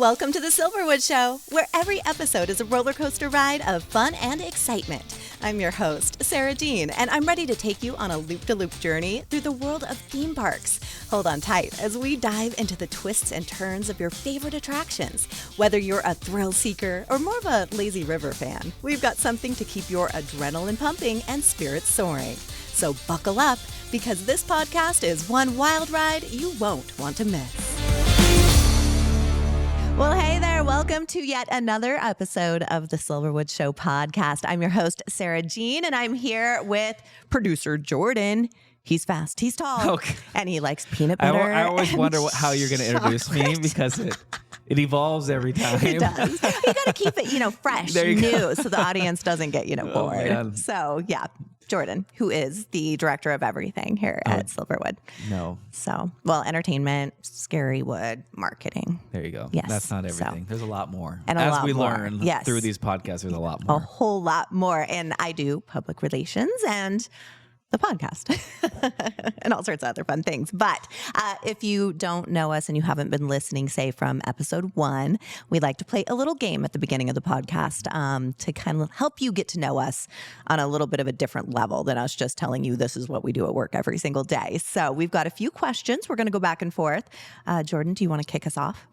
Welcome to the Silverwood Show, where every episode is a roller coaster ride of fun and excitement. I'm your host, Sara Jean, and I'm ready to take you on a loop-de-loop journey through the world of theme parks. Hold on tight as we dive into the twists and turns of your favorite attractions. Whether you're a thrill seeker or more of a lazy river fan, we've got something to keep your adrenaline pumping and spirits soaring. So buckle up, because this podcast is one wild ride you won't want to miss. Well, hey there. Welcome to yet another episode of the Silverwood Show podcast. I'm your host, Sara Jean, and I'm here with producer Jordan. He's fast, he's tall, and he likes peanut butter. I always wonder how you're going to introduce me, because it evolves every time. It does. You got to keep it, fresh, new, so the audience doesn't get, bored. Man. So, yeah. Jordan, who is the director of everything here at Silverwood. No. So, entertainment, Scarywood, marketing. There you go. Yes. That's not everything. So, there's a lot more. And as we learn through these podcasts, there's a lot more. A whole lot more. And I do public relations and the podcast and all sorts of other fun things. But if you don't know us and you haven't been listening, say from episode 1, we like to play a little game at the beginning of the podcast to kind of help you get to know us on a little bit of a different level than us just telling you this is what we do at work every single day. So we've got a few questions. We're going to go back and forth. Jordan, do you want to kick us off?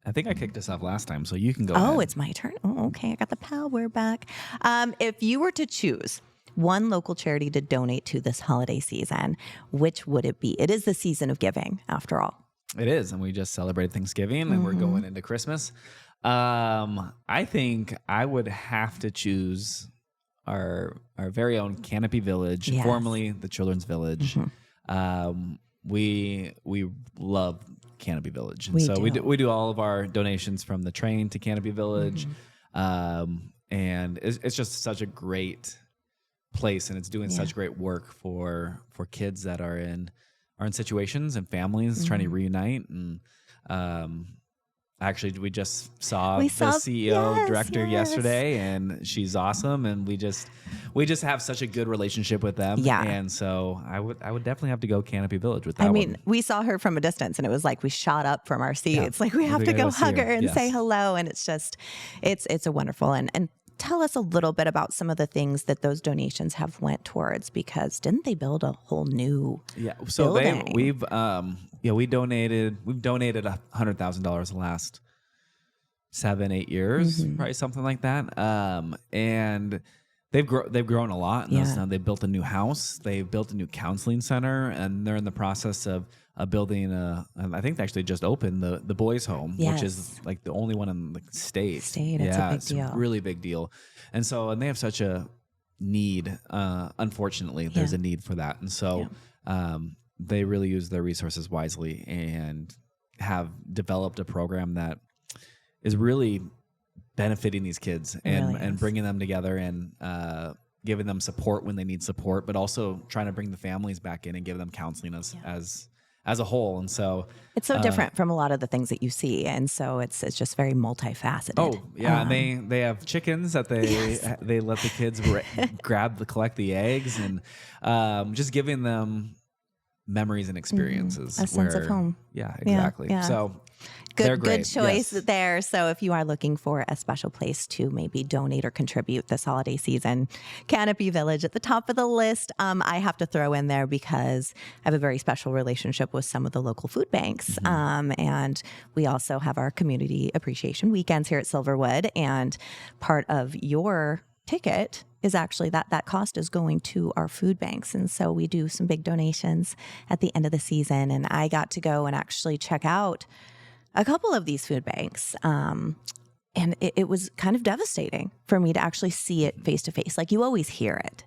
I think I kicked us off last time, so you can go ahead. Oh, it's my turn. Oh, okay. I got the power back. If you were to choose one local charity to donate to this holiday season, which would it be? It is the season of giving, after all. It is, and we just celebrated Thanksgiving, and we're going into Christmas. I think I would have to choose our very own Canopy Village, formerly the Children's Village. We love Canopy Village, and we do all of our donations from the train to Canopy Village, and it's just such a great place, and it's doing such great work for kids that are in situations and families trying to reunite. And actually, we just saw the CEO director yesterday, and she's awesome, and we just have such a good relationship with them. And so I would definitely have to go Canopy Village with that. I mean, we saw her from a distance, and it was like we shot up from our seats. Like we have to go hug her and say hello, and it's just it's a wonderful and tell us a little bit about some of the things that those donations have went towards, because didn't they build a whole new building? We've donated $100,000 the last 7-8 years, probably something like that. And they've grown a lot. They built a new house, they built a new counseling center, and they're in the process of building I think they actually just opened the boys' home, which is like the only one in the state. It's a big deal. It's a really big deal. And they have such a need. Unfortunately, there's a need for that. And so they really use their resources wisely and have developed a program that is really benefiting these kids and bringing them together and giving them support when they need support, but also trying to bring the families back in and give them counseling as a whole. And so it's so different from a lot of the things that you see. And so it's just very multifaceted. Oh yeah. And they have chickens that they let the kids collect the eggs, and just giving them memories and experiences. A sense of home. Yeah, exactly. Yeah. So Good choice there. So if you are looking for a special place to maybe donate or contribute this holiday season, Canopy Village at the top of the list. I have to throw in there because I have a very special relationship with some of the local food banks. And we also have our community appreciation weekends here at Silverwood. And part of your ticket is actually that cost is going to our food banks. And so we do some big donations at the end of the season. And I got to go and actually check out a couple of these food banks. And it was kind of devastating for me to actually see it face to face. Like you always hear it,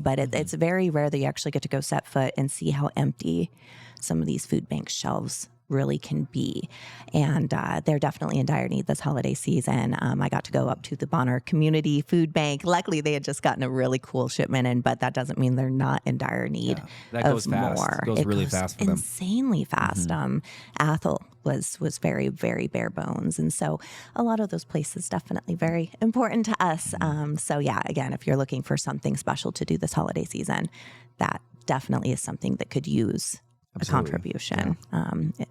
but it's very rare that you actually get to go set foot and see how empty some of these food bank shelves really can be. And they're definitely in dire need this holiday season. I got to go up to the Bonner Community Food Bank. Luckily, they had just gotten a really cool shipment in, but that doesn't mean they're not in dire need that of goes fast. more. It goes really fast for them. Insanely fast. Athol was very, very bare bones. And so a lot of those places definitely very important to us. So yeah, again, if you're looking for something special to do this holiday season, that definitely is something that could use a contribution,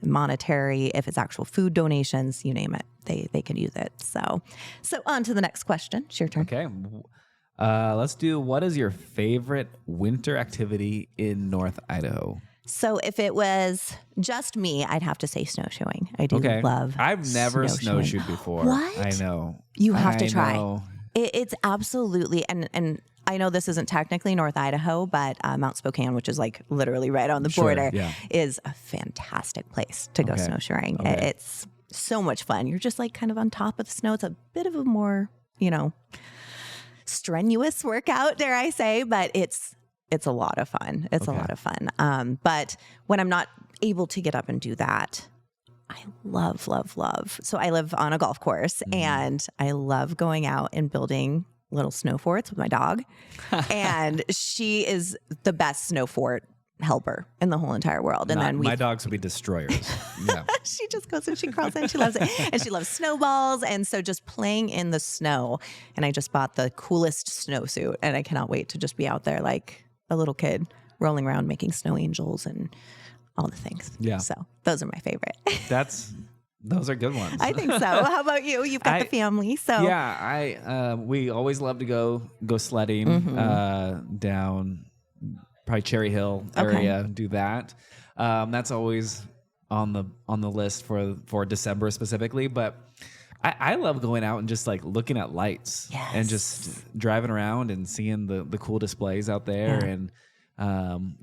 monetary, if it's actual food donations, you name it, they can use it. So on to the next question. It's your turn. Okay. Let's do, what is your favorite winter activity in North Idaho? So if it was just me, I'd have to say snowshoeing. I do love I've never snowshoed before. What? I know. You have to try. Know. It's absolutely, and I know this isn't technically North Idaho, but Mount Spokane, which is like literally right on the border, is a fantastic place to go snowshoeing. Okay. It's so much fun. You're just like kind of on top of the snow. It's a bit of a more, strenuous workout, dare I say, but it's a lot of fun. It's a lot of fun. But when I'm not able to get up and do that, I love. So I live on a golf course and I love going out and building little snow forts with my dog. And she is the best snow fort helper in the whole entire world. And then my dogs would be destroyers. Yeah. She just goes and she crawls in. She loves it. And she loves snowballs. And so just playing in the snow. And I just bought the coolest snowsuit and I cannot wait to just be out there like a little kid rolling around making snow angels and all the things. Yeah. So those are my favorite. Those are good ones. I think so. How about you? You've got the family. So yeah, we always love to go sledding down probably Cherry Hill area. Do that. That's always on the list for December specifically. But I love going out and just like looking at lights and just driving around and seeing the cool displays out there and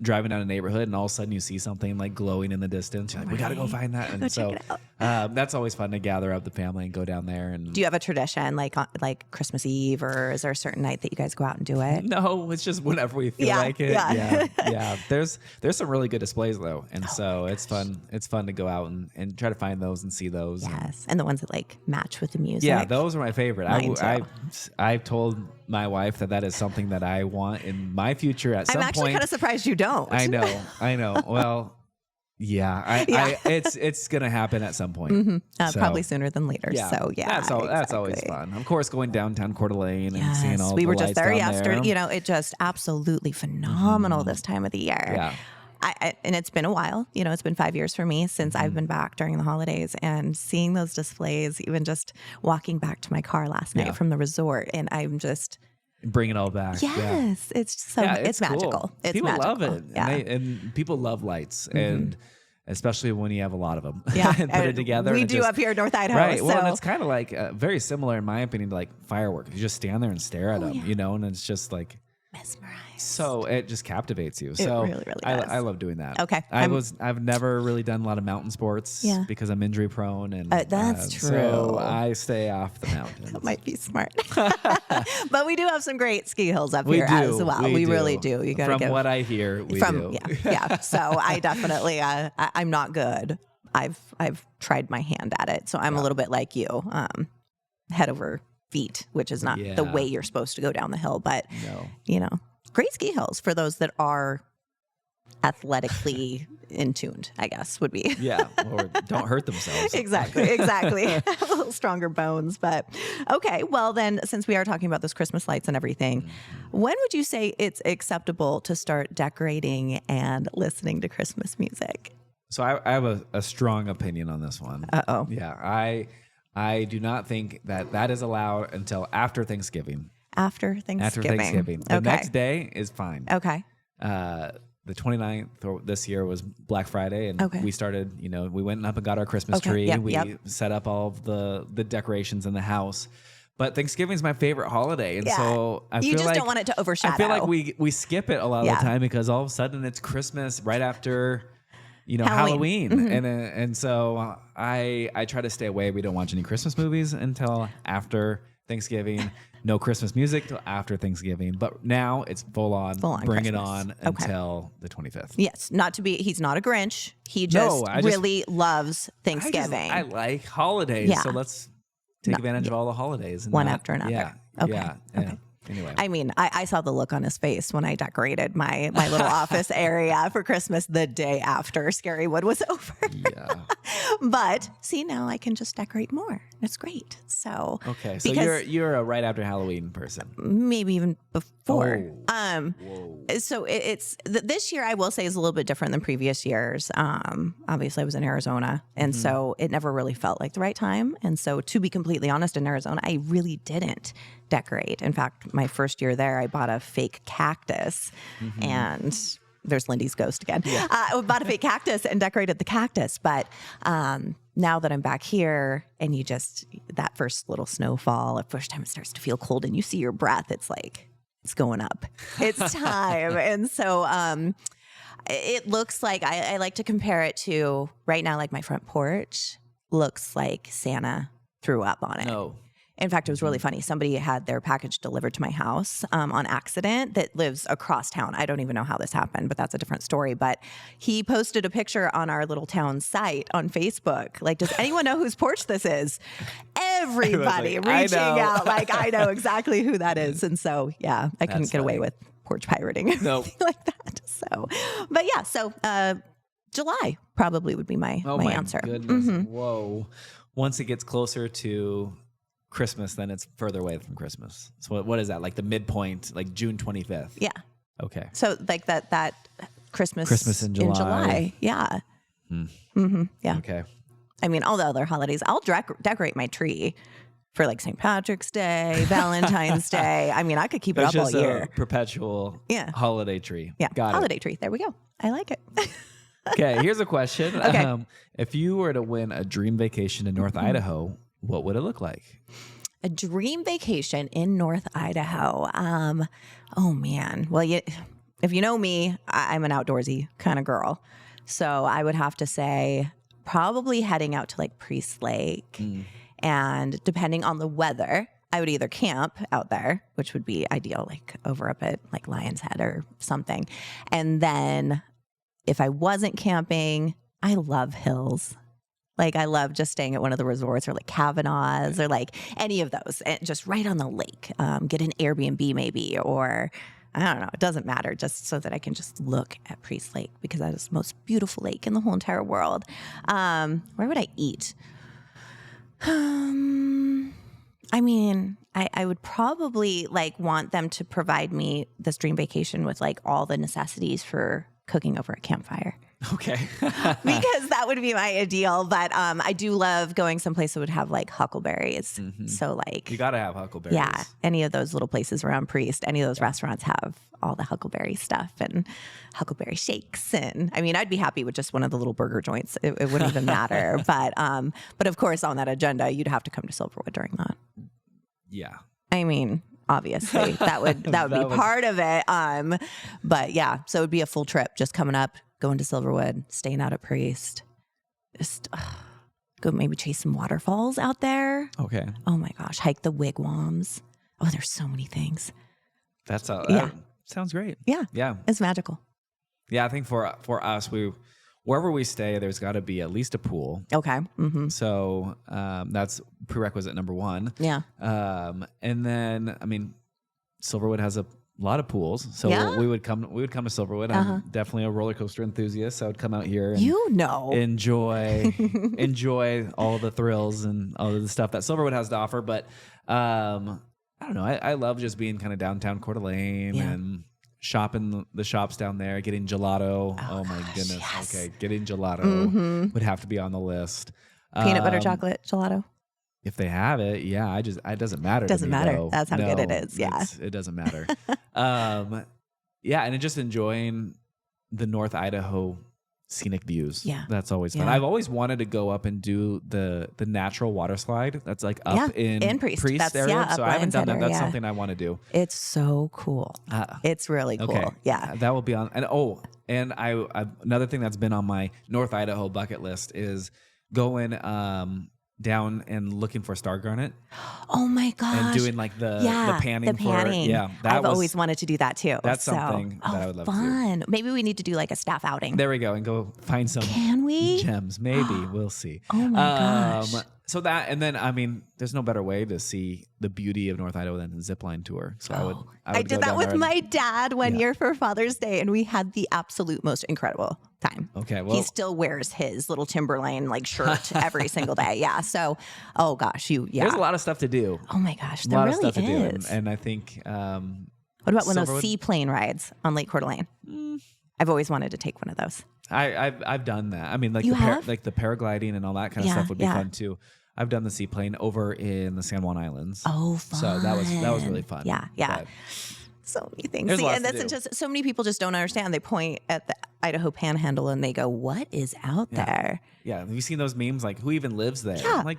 driving down a neighborhood and all of a sudden you see something like glowing in the distance. You're like, we got to go find that. And so that's always fun to gather up the family and go down there. And do you have a tradition like Christmas Eve, or is there a certain night that you guys go out and do it? No, it's just whenever we feel like it. Yeah. There's some really good displays though. And so it's fun. It's fun to go out and try to find those and see those. Yes. And the ones that like match with the music. Yeah, those are my favorite. I've told my wife that is something that I want in my future at some point. I'm actually kind of surprised you don't. I know. Well, it's going to happen at some point. Probably sooner than later. Yeah, so that's always fun. Of course, going downtown Coeur d'Alene and seeing all the lights. We were just there yesterday. It just absolutely phenomenal this time of the year. Yeah. And it's been a while, it's been 5 years for me since I've been back during the holidays, and seeing those displays, even just walking back to my car last night from the resort, and I'm just bring it all back. Yes. It's so, it's magical. Cool. It's people magical. love it. Yeah. And people love lights and especially when you have a lot of them and put it together. We do up here in North Idaho. Right. Well, and it's kind of like very similar in my opinion to like fireworks. You just stand there and stare at them, and it's just like mesmerized. So it just captivates you. So it really, really does. I love doing that. Okay. I've never really done a lot of mountain sports because I'm injury prone and that's true. So I stay off the mountains. That might be smart. But we do have some great ski hills up here as well. We really do. You got to From what I hear, we do. Yeah. So I definitely I'm not good. I've tried my hand at it. So I'm a little bit like you. Head over feet, which is not the way you're supposed to go down the hill, but great ski hills for those that are athletically in tuned, I guess would be. Yeah, or don't hurt themselves. Exactly. A little stronger bones, but okay. Well, then, since we are talking about those Christmas lights and everything, when would you say it's acceptable to start decorating and listening to Christmas music? So I have a strong opinion on this one. Uh-oh. Yeah, I do not think that is allowed until after Thanksgiving. After Thanksgiving. The next day is fine. Okay. The 29th this year was Black Friday, and we started, we went up and got our Christmas tree. We set up all of the decorations in the house. But Thanksgiving is my favorite holiday, and so I feel like don't want it to overshadow. I feel like we skip it a lot of the time because all of a sudden it's Christmas right after Halloween. And so I try to stay away. We don't watch any Christmas movies until after Thanksgiving. No Christmas music till after Thanksgiving. But now it's full on bring Christmas. It on until the 25th. Yes. He's not a Grinch. He just really loves Thanksgiving. I like holidays. So let's take advantage of all the holidays. One after another. Yeah. Anyway. I mean, I saw the look on his face when I decorated my little office area for Christmas the day after Scarywood was over. Yeah. But see, now I can just decorate more. It's great. So okay, so you're a right after Halloween person. Maybe even before. Whoa. So it's this year, I will say, is a little bit different than previous years. Obviously, I was in Arizona, and so it never really felt like the right time. And so, to be completely honest, in Arizona, I really didn't decorate. In fact, my first year there, I bought a fake cactus, and there's Lindy's ghost again. Yeah. I bought a fake cactus and decorated the cactus. But now that I'm back here, and that first little snowfall, the first time it starts to feel cold, and you see your breath, it's like, it's going up. It's time. And so it looks like, I like to compare it to right now, like my front porch looks like Santa threw up on it. No. In fact, it was really funny. Somebody had their package delivered to my house on accident that lives across town. I don't even know how this happened, but that's a different story. But he posted a picture on our little town site on Facebook. Like, does anyone know whose porch this is? Everybody like, reaching out. Like, I know exactly who that is. And so, yeah, I couldn't get away with porch pirating or anything like that. So, but yeah, so July probably would be my answer. Goodness. Whoa. Once it gets closer to Christmas, then it's further away from Christmas. So what is that? Like the midpoint, like June 25th? Yeah. Okay. So like that Christmas in July. Yeah. Yeah. Okay. I mean, all the other holidays, I'll decorate my tree for like St. Patrick's Day, Valentine's Day. I mean, I could keep it up all year. Perpetual holiday tree. Yeah. Got holiday tree. There we go. I like it. Okay. Here's a question. Okay. If you were to win a dream vacation in North Idaho, what would it look like? A dream vacation in North Idaho. Oh man. Well, if you know me, I'm an outdoorsy kind of girl. So I would have to say probably heading out to like Priest Lake. And depending on the weather, I would either camp out there, which would be ideal, like over up at like Lion's Head or something. And then if I wasn't camping, I love hills. Like, I love just staying at one of the resorts or like Kavanaugh's or like any of those, and just right on the lake. Get an Airbnb maybe, or I don't know. It doesn't matter, just so that I can just look at Priest Lake, because that is the most beautiful lake in the whole entire world. Where would I eat? I mean, I would probably like want them to provide me this dream vacation with like all the necessities for cooking over a campfire. Okay. Because that would be my ideal. But I do love going someplace that would have like huckleberries. So like, you got to have huckleberries. Yeah. Any of those little places around Priest, any of those restaurants have all the huckleberry stuff and huckleberry shakes. And I mean, I'd be happy with just one of the little burger joints. It wouldn't even matter. But of course, on that agenda, you'd have to come to Silverwood during that. Yeah. I mean, obviously that would be part of it. But yeah, so it would be a full trip, just coming up, going to Silverwood, staying out at Priest, just go maybe chase some waterfalls out there. Okay. Oh my gosh, hike the wigwams. Oh, there's so many things. That sounds great. Yeah. Yeah. It's magical. Yeah, I think for us, wherever we stay, there's got to be at least a pool. Okay. Mm-hmm. So that's prerequisite number one. Yeah. And then, I mean, Silverwood has a lot of pools, so we would come to Silverwood. I'm definitely a roller coaster enthusiast, so I would come out here and enjoy all the thrills and all of the stuff that Silverwood has to offer. But I don't know, I love just being kind of downtown Coeur d'Alene and shopping the shops down there, getting gelato. Oh my goodness. Yes. Okay, getting gelato would have to be on the list. Peanut butter chocolate gelato. If they have it, yeah, it doesn't matter. Doesn't matter. Though. That's how good it is. Yeah, it doesn't matter. Yeah, and just enjoying the North Idaho scenic views. Yeah, that's always fun. I've always wanted to go up and do the natural water slide. That's like up in Priest area. So I haven't done that. That's something I want to do. It's so cool. It's really cool. Okay. Yeah, that will be on. And I another thing that's been on my North Idaho bucket list is going down and looking for star garnet. Oh my gosh. And doing like the panning. I've always wanted to do that too. That's something that I would love to do. Maybe we need to do like a staff outing. There we go. And go find some Can we? gems. Maybe. We'll see. Oh my gosh. So that, and then, I mean, there's no better way to see the beauty of North Idaho than a zipline tour. So I would did that with my dad one year for Father's Day, and we had the absolute most incredible time. Okay, well, he still wears his little Timberline like shirt every single day. Yeah. So, oh gosh, there's a lot of stuff to do. Oh my gosh, there really is. And I think, what about one of those seaplane rides on Lake Coeur d'Alene? I've always wanted to take one of those. I've done that. I mean, like like the paragliding and all that kind of stuff would be fun too. I've done the seaplane over in the San Juan Islands. Oh, fun! So that was really fun. Yeah. But so many things. See, and that's just so many people just don't understand. They point at the Idaho Panhandle and they go, "What is out there?" Yeah. Have you seen those memes? Like, who even lives there? Yeah. I'm like,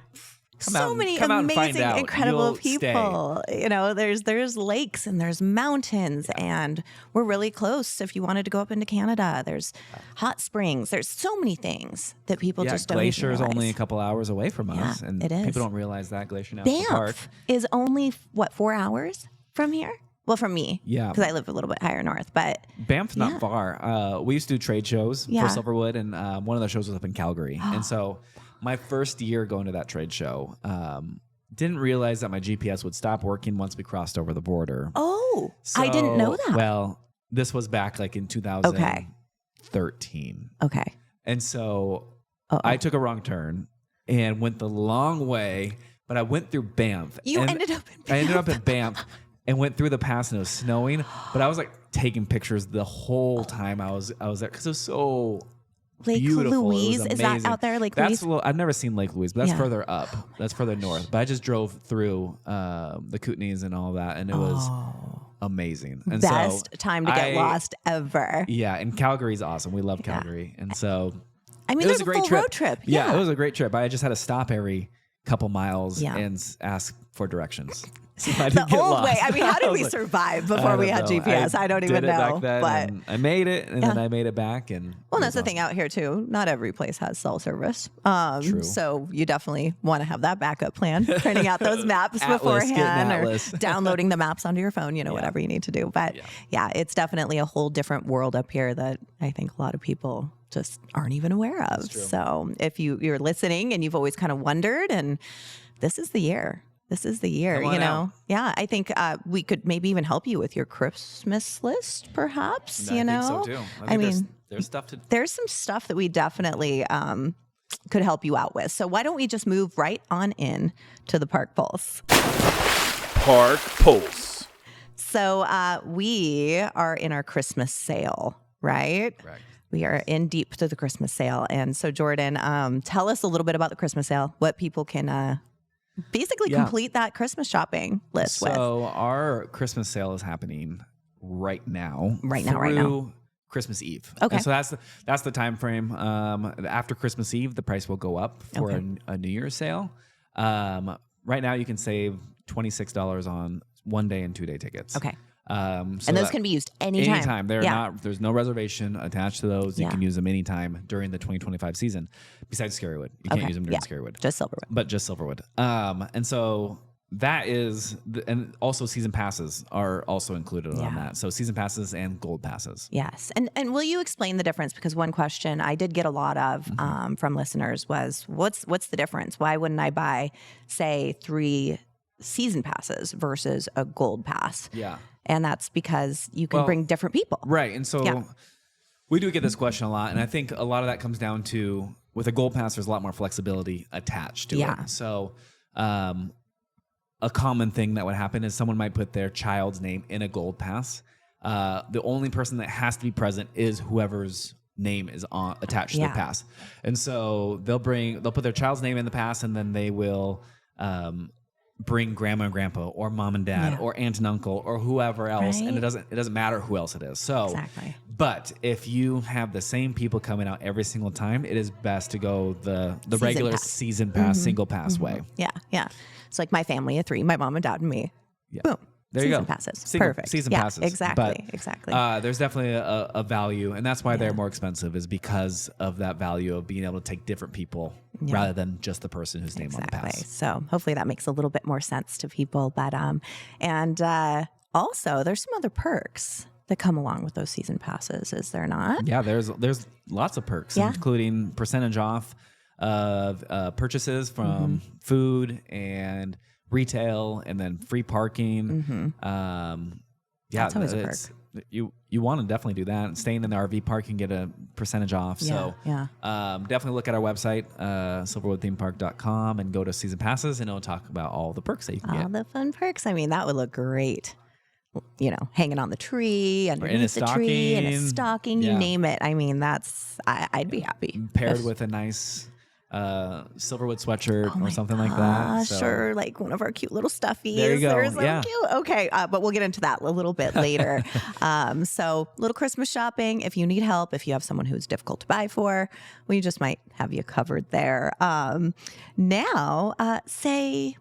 many amazing, incredible people. Stay. You know, there's lakes and there's mountains, and we're really close. If you wanted to go up into Canada, there's hot springs. There's so many things that people just don't realize. Glacier is only a couple hours away from us, and it is. People don't realize that Glacier National Park is only 4 hours from here. Well, from me, because I live a little bit higher north, but Banff's not far. We used to do trade shows for Silverwood, and one of the shows was up in Calgary, and so. My first year going to that trade show, didn't realize that my GPS would stop working once we crossed over the border. Oh, so, I didn't know that. Well, this was back like in 2013. Okay. And so I took a wrong turn and went the long way, but I went through Banff. I ended up in Banff and went through the pass, and it was snowing, but I was like taking pictures the whole time I was there because it was so Lake beautiful. Louise, is that out there? Lake Louise? I've never seen Lake Louise, but that's further up. That's further north. But I just drove through the Kootenays and all that, and it was amazing. And best time to get lost ever. Yeah, and Calgary's awesome. We love Calgary, and so I mean, it was a great road trip. Yeah, it was a great trip. I just had to stop every couple miles and ask for directions. So the old way. I mean, how did we survive before we had GPS? I don't even know. But I made it, and then I made it back. And that's the thing out here too. Not every place has cell service. True. So you definitely want to have that backup plan. Printing out those maps beforehand, or downloading the maps onto your phone. Whatever you need to do. But it's definitely a whole different world up here that I think a lot of people just aren't even aware of. So if you're listening and you've always kind of wondered, and this is the year. This is the year, out. Yeah, I think we could maybe even help you with your Christmas list, perhaps. I think so too. I mean, there's stuff to. There's some stuff that we definitely could help you out with. So why don't we just move right on in to the Park Pulse? Park Pulse. So we are in our Christmas sale, right? Correct. We are in deep to the Christmas sale, and so Jordan, tell us a little bit about the Christmas sale. What people can. Basically complete that Christmas shopping list with. So our Christmas sale is happening right now. Right now. Christmas Eve. Okay. And so that's the time frame. After Christmas Eve, the price will go up for a New Year's sale. Right now, you can save $26 on 1 day and 2 day tickets. Okay. So and those can be used anytime. There's no reservation attached to those. You can use them anytime during the 2025 season. Besides Scarywood, you can't use them during Scarywood. Just Silverwood. But just Silverwood. And so that is, and also season passes are also included on that. So season passes and gold passes. Yes. And will you explain the difference? Because one question I did get a lot of from listeners was, what's the difference? Why wouldn't I buy, say, 3 season passes versus a gold pass? Yeah. And that's because you can bring different people. Right. And so we do get this question a lot. And I think a lot of that comes down to, with a gold pass, there's a lot more flexibility attached to it. So a common thing that would happen is someone might put their child's name in a gold pass. The only person that has to be present is whoever's name is attached to the pass. And so they'll put their child's name in the pass, and then they will bring grandma and grandpa or mom and dad or aunt and uncle or whoever else. And it doesn't matter who else it is. So, but if you have the same people coming out every single time, it is best to go the regular season pass, single pass way. Yeah. Yeah. It's like my family of 3, my mom and dad and me. Yeah. Boom. There you go. Passes. Perfect. Season passes. Exactly. There's definitely a value, and that's why they're more expensive, is because of that value of being able to take different people rather than just the person whose name on the pass. So hopefully that makes a little bit more sense to people. But and also there's some other perks that come along with those season passes, is there not? Yeah, there's lots of perks, including percentage off of purchases from food and retail, and then free parking. That's always a perk. You want to definitely do that. Staying in the RV park, you can get a percentage off. Definitely look at our website, silverwoodthemepark.com, and go to season passes, and it'll talk about all the perks that you can get. All the fun perks. I mean, that would look great. Hanging on the tree, underneath the tree, in a stocking, you name it. I mean, I'd be happy. Paired with a nice Silverwood sweatshirt or something like that. Sure, like one of our cute little stuffies. There you go. They're so cute. Okay, but we'll get into that a little bit later. So little Christmas shopping. If you need help, if you have someone who's difficult to buy for, we just might have you covered there. Now, say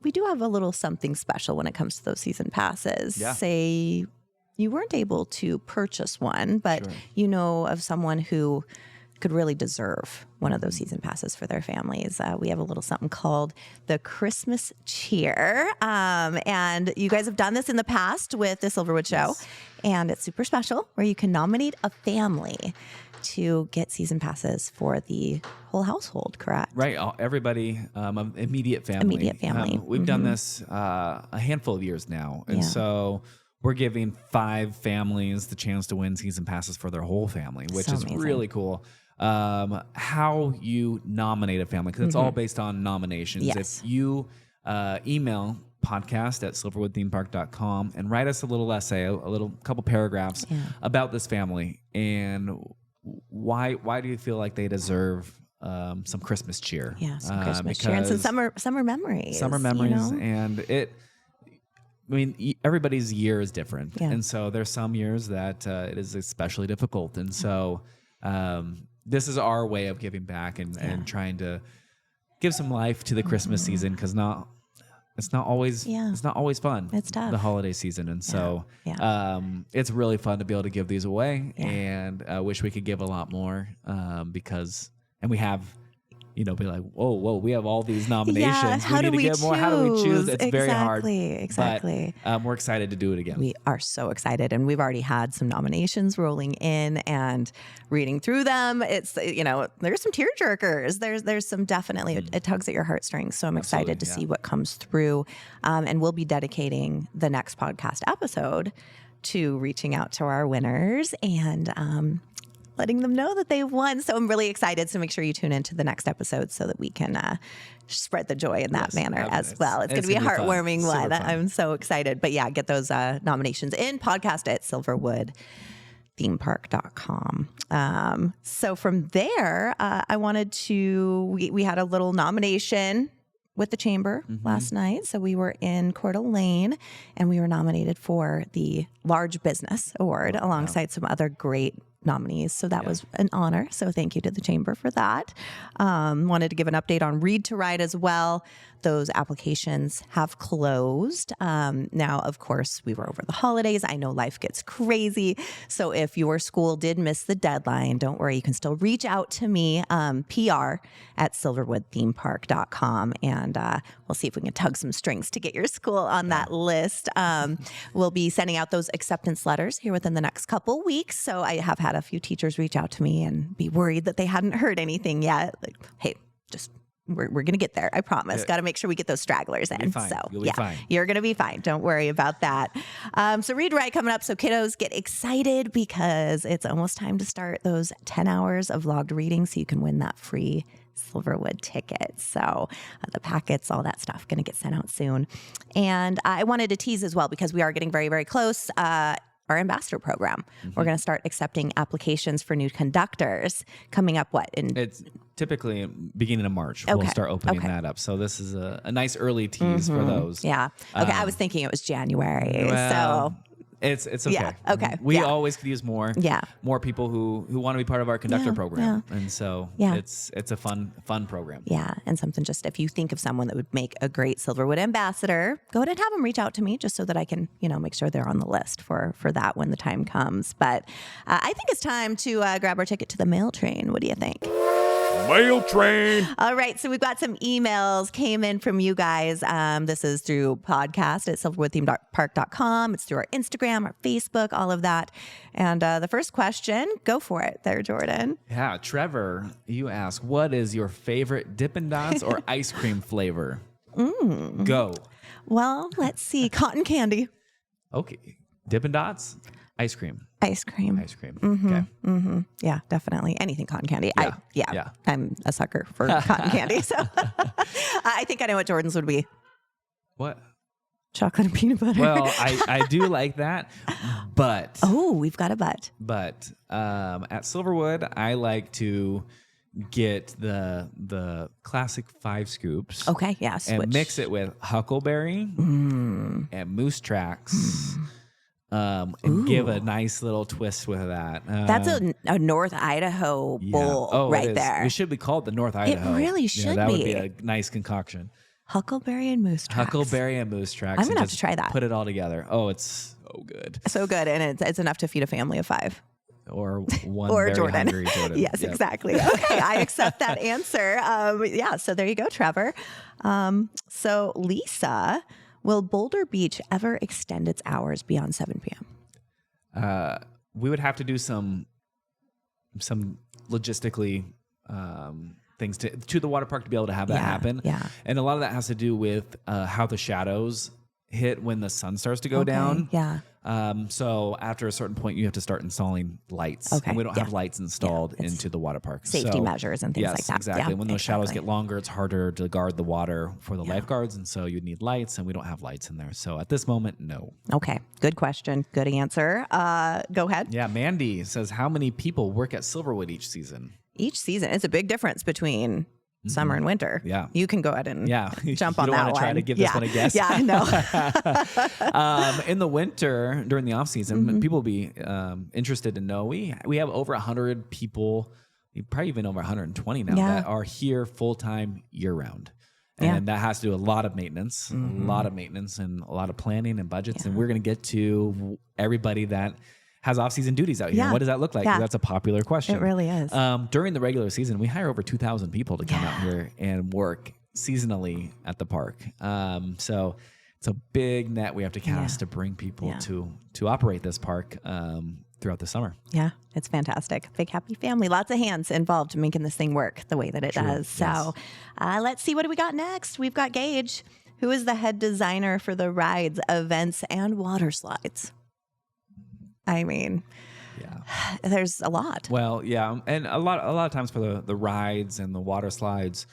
we do have a little something special when it comes to those season passes. Yeah. Say you weren't able to purchase one, but you know of someone who could really deserve one of those season passes for their families. We have a little something called the Christmas Cheer. And you guys have done this in the past with the Silverwood Show. And it's super special, where you can nominate a family to get season passes for the whole household, correct? Right. Everybody, immediate family. We've done this a handful of years now. And so we're giving 5 families the chance to win season passes for their whole family, which is amazing. Really cool. How you nominate a family, because it's all based on nominations. Yes. If you email podcast@silverwoodthemepark.com and write us a little essay, a couple paragraphs about this family and why do you feel like they deserve some Christmas cheer? Yeah, some Christmas cheer and some summer memories. Summer memories, and everybody's year is different, and so there's some years that it is especially difficult, and so this is our way of giving back and trying to give some life to the Christmas season, because it's not always fun. It's tough, the holiday season, and so it's really fun to be able to give these away, and I wish we could give a lot more, because we have. Be like, whoa, we have all these nominations. How do we get more? How do we choose? It's very hard. Exactly. But we're excited to do it again. We are so excited. And we've already had some nominations rolling in, and reading through them. It's, there's some tear jerkers. There's some definitely, it tugs at your heartstrings. So I'm excited to see what comes through. And we'll be dedicating the next podcast episode to reaching out to our winners and, letting them know that they've won. So I'm really excited. So make sure you tune into the next episode so that we can spread the joy in that manner as well. It's going to be a heartwarming one. I'm so excited. But get those nominations in, podcast@silverwoodthemepark.com. So from there, I wanted to, we had a little nomination with the chamber last night. So we were in Coeur d'Alene, and we were nominated for the Large Business Award alongside some other great nominees. So that was an honor. So thank you to the chamber for that. Wanted to give an update on Read to Write as well. Those applications have closed. Now, of course, we were over the holidays. I know life gets crazy. So if your school did miss the deadline, don't worry. You can still reach out to me, PR@silverwoodthemepark.com, and we'll see if we can tug some strings to get your school on that list. We'll be sending out those acceptance letters here within the next couple weeks. So I have had a few teachers reach out to me and be worried that they hadn't heard anything yet. Like, hey, we're going to get there. I promise. Got to make sure we get those stragglers in. So you're going to be fine. Don't worry about that. So Read to Write coming up. So kiddos, get excited because it's almost time to start those 10 hours of logged reading so you can win that free Silverwood ticket. So the packets, all that stuff, going to get sent out soon. And I wanted to tease as well, because we are getting very, very close. Our ambassador program. We're going to start accepting applications for new conductors coming up. It's typically beginning of March. We'll start opening that up. So this is a nice early tease for those. Yeah. Okay. I was thinking it was January. So it's okay. Yeah. Okay. We always could use more. Yeah. More people who want to be part of our conductor program. Yeah. And so it's a fun program. Yeah. And something, just if you think of someone that would make a great Silverwood ambassador, go ahead and have them reach out to me just so that I can, make sure they're on the list for that when the time comes. But I think it's time to grab our ticket to the mail train. What do you think? Mail train. All right. So we've got some emails came in from you guys. This is through podcast at silverwoodthemepark.com. It's through our Instagram, our Facebook, all of that. And the first question, go for it there, Jordan. Yeah, Trevor, you ask, what is your favorite Dippin' Dots or ice cream flavor? Go. Well, let's see. Cotton candy. Okay. Dippin' Dots, ice cream. Ice cream. Ice cream. Okay. Yeah, definitely. Anything cotton candy. Yeah. I'm a sucker for cotton candy. So I think I know what Jordan's would be. What? Chocolate and peanut butter. Well, I do like that, but. Oh, we've got a but. But at Silverwood, I like to get the classic 5 scoops. Okay, yeah. Switch. And mix it with huckleberry and moose tracks. And give a nice little twist with that. That's a North Idaho bowl right there. It should be called the North Idaho. It really should that be. Would be a nice concoction. Huckleberry and moose tracks. Huckleberry and moose tracks. I'm going to have to try that. Put it all together. Oh, it's so good. So good. And it's enough to feed a family of 5. Or one or very Jordan. Hungry Jordan. Yes, exactly. Okay, I accept that answer. So there you go, Trevor. So Lisa, will Boulder Beach ever extend its hours beyond 7 p.m.? We would have to do some logistically things to the water park to be able to have that happen. Yeah. And a lot of that has to do with how the shadows hit when the sun starts to go down. Yeah. So after a certain point, you have to start installing lights. Okay. And we don't have lights installed into the water park. Safety measures and things like that. Exactly. Yeah, When those shadows get longer, it's harder to guard the water for the lifeguards. And so you need lights, and we don't have lights in there. So at this moment, no. Okay. Good question. Good answer. Go ahead. Yeah. Mandy says, how many people work at Silverwood each season? Each season. It's a big difference between summer and winter. Yeah. You can go ahead and jump on that one. You don't want to try to give this one a guess? Yeah, no. In the winter, during the off season, people will be interested to know we have over 100 people, probably even over 120 now, that are here full time year round. And that has to do a lot of maintenance, and a lot of planning and budgets. And we're going to get to everybody that has off-season duties out here. Yeah. What does that look like? Yeah. That's a popular question. It really is. During the regular season, we hire over 2,000 people to come out here and work seasonally at the park. So it's a big net we have to cast to bring people to operate this park throughout the summer. Yeah, it's fantastic. Big happy family. Lots of hands involved making this thing work the way that it does. So let's see, what do we got next? We've got Gage, who is the head designer for the rides, events, and water slides. I mean, there's a lot. Well, yeah, and a lot of times for the rides and the water slides,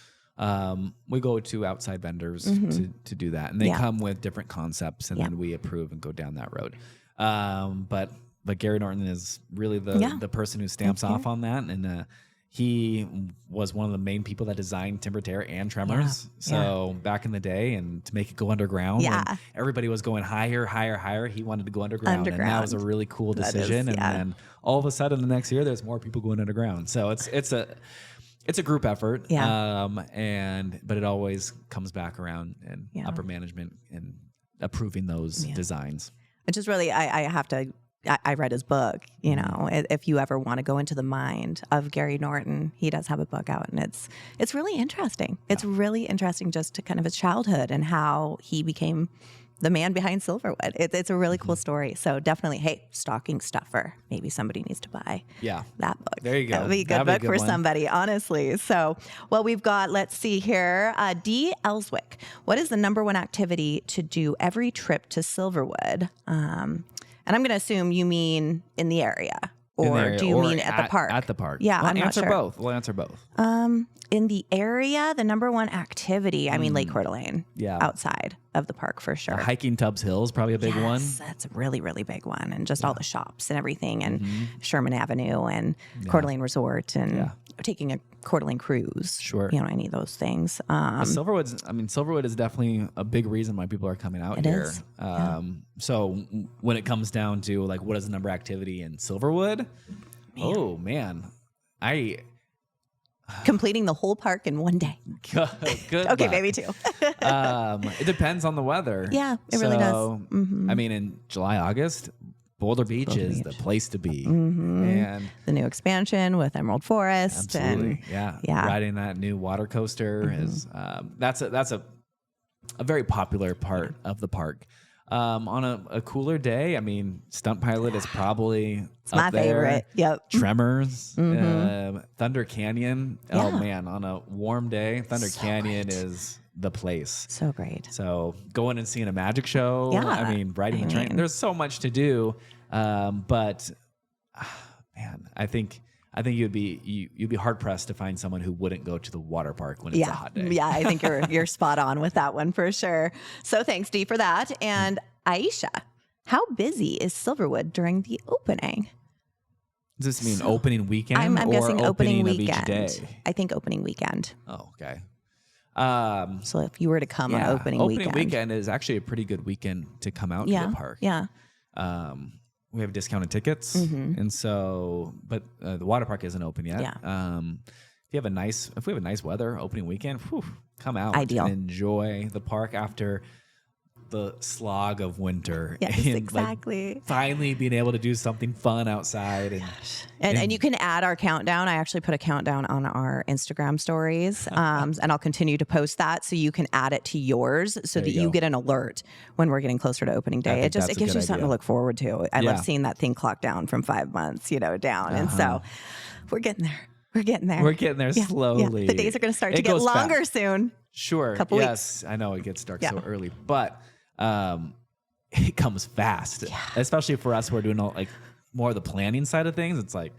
we go to outside vendors to do that, and they come with different concepts, and then we approve and go down that road. But Gary Norton is really the person who stamps off on that, and he was one of the main people that designed Timber Terror and Tremors. So back in the day, and to make it go underground, when everybody was going higher, he wanted to go underground. And that was a really cool decision. And then all of a sudden, the next year, there's more people going underground. So it's a group effort. But it always comes back around, and upper management and approving those designs. Which is really, I have to. I read his book, you know, if you ever want to go into the mind of Gary Norton, he does have a book out, and it's really interesting. It's really interesting just to kind of his childhood and how he became the man behind Silverwood. It's a really cool story. So definitely, hey, stocking stuffer. Maybe somebody needs to buy that book. There you go. That would be a good book for somebody, honestly. So, well, we've got, let's see here, D. Ellswick. What is the number one activity to do every trip to Silverwood? And I'm going to assume you mean in the area, or do you mean at the park? At the park. Yeah, I'm not sure. We'll answer both. In the area, the number one activity, I mean, Lake Coeur d'Alene, outside of the park for sure. Hiking Tubbs Hill is probably a big one. That's a really, really big one. And just all the shops and everything, and Sherman Avenue and Coeur d'Alene Resort, and taking a Coeur d'Alene cruise. Sure. You know, any of those things. Silverwood is definitely a big reason why people are coming out here. So when it comes down to like, what is the number activity in Silverwood? Oh man, completing the whole park in one day. Good okay, luck. maybe 2. It depends on the weather. Yeah, it really does. I mean, in July, August, Boulder Beach is the place to be. And the new expansion with Emerald Forest. absolutely, And yeah. Riding that new water coaster is that's a very popular part of the park. On a cooler day, I mean, Stunt Pilot is probably it's my there. favorite. Yep. Tremors, Thunder Canyon. Yeah. Oh man, on a warm day, Thunder Canyon is the place. So great. So going and seeing a magic show. Yeah. I mean, riding the train. There's so much to do, but man, I think you'd be hard pressed to find someone who wouldn't go to the water park when it's a hot day. Yeah, I think you're spot on with that one for sure. So thanks, Dee, for that. And Aisha, how busy is Silverwood during the opening? Does this mean opening weekend? I'm guessing opening weekend. Of each day? I think opening weekend. Oh, okay. So if you were to come on opening weekend is actually a pretty good weekend to come out to the park. Yeah. We have discounted tickets, and so, but the water park isn't open yet. Yeah. If we have nice weather opening weekend, come out Ideal. and enjoy the park after the slog of winter. Yes, and exactly. Finally being able to do something fun outside. And you can add our countdown. I actually put a countdown on our Instagram stories, and I'll continue to post that so you can add it to yours so that you get an alert when we're getting closer to opening day. It gives you something to look forward to. I love seeing that thing clock down from 5 months, down. And so we're getting there. We're getting there slowly. Yeah. The days are going to start to get longer soon. Sure. Couple weeks. I know it gets dark so early, but it comes fast, especially for us who are doing more of the planning side of things. It's like,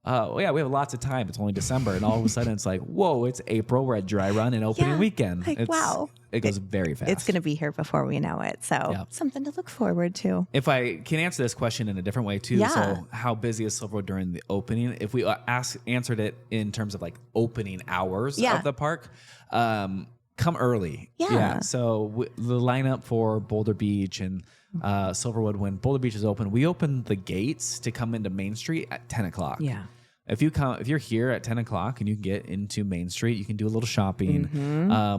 we have lots of time. It's only December, and all of a sudden it's like, whoa, it's April. We're at dry run and opening weekend. Wow. It goes very fast. It's going to be here before we know it. So something to look forward to. If I can answer this question in a different way too. So how busy is Silverwood during the opening? If we answered it in terms of opening hours of the park, come early. Yeah. So the lineup for Boulder Beach and Silverwood, when Boulder Beach is open, we open the gates to come into Main Street at 10 o'clock. Yeah. If you're here at 10 o'clock and you can get into Main Street, you can do a little shopping,